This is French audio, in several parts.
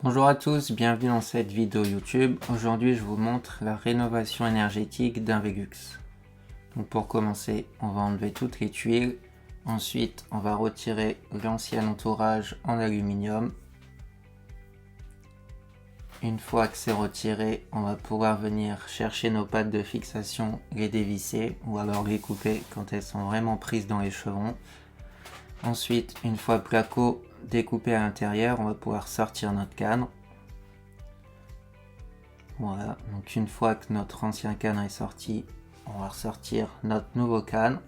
Bonjour à tous, bienvenue dans cette vidéo YouTube. Aujourd'hui, je vous montre la rénovation énergétique d'un Velux. Donc pour commencer, on va enlever toutes les tuiles. Ensuite, on va retirer l'ancien entourage en aluminium. Une fois que c'est retiré, on va pouvoir venir chercher nos pattes de fixation, les dévisser ou alors les couper quand elles sont vraiment prises dans les chevrons. Ensuite, une fois le placo découpé à l'intérieur, on va pouvoir sortir notre cadre. Voilà, donc une fois que notre ancien cadre est sorti, on va ressortir notre nouveau cadre.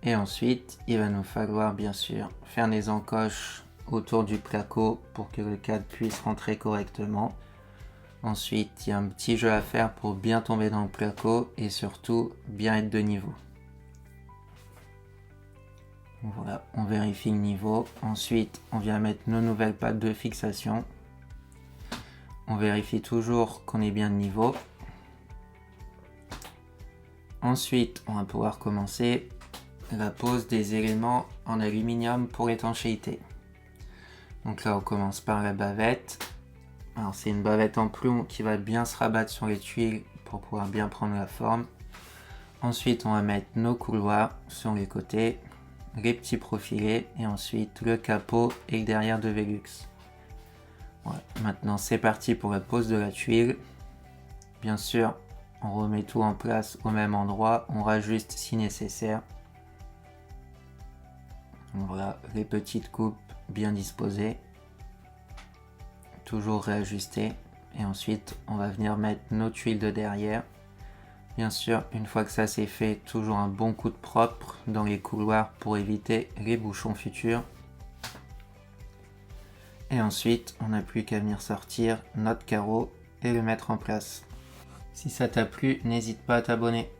Et ensuite, il va nous falloir bien sûr faire des encoches autour du placo pour que le cadre puisse rentrer correctement. Ensuite, il y a un petit jeu à faire pour bien tomber dans le placo et surtout bien être de niveau. Voilà, on vérifie le niveau. Ensuite, on vient mettre nos nouvelles pattes de fixation. On vérifie toujours qu'on est bien de niveau. Ensuite, on va pouvoir commencer la pose des éléments en aluminium pour l'étanchéité. Donc là, on commence par la bavette. Alors, c'est une bavette en plomb qui va bien se rabattre sur les tuiles pour pouvoir bien prendre la forme. Ensuite, on va mettre nos couloirs sur les côtés, les petits profilés et ensuite le capot et le derrière de Velux. Voilà. Maintenant, c'est parti pour la pose de la tuile. Bien sûr, on remet tout en place au même endroit, on rajuste si nécessaire. Voilà, les petites coupes bien disposées. Toujours réajuster. Et ensuite, on va venir mettre nos tuiles de derrière. Bien sûr, une fois que ça c'est fait, toujours un bon coup de propre dans les couloirs pour éviter les bouchons futurs. Et ensuite, on n'a plus qu'à venir sortir notre carreau et le mettre en place. Si ça t'a plu, n'hésite pas à t'abonner.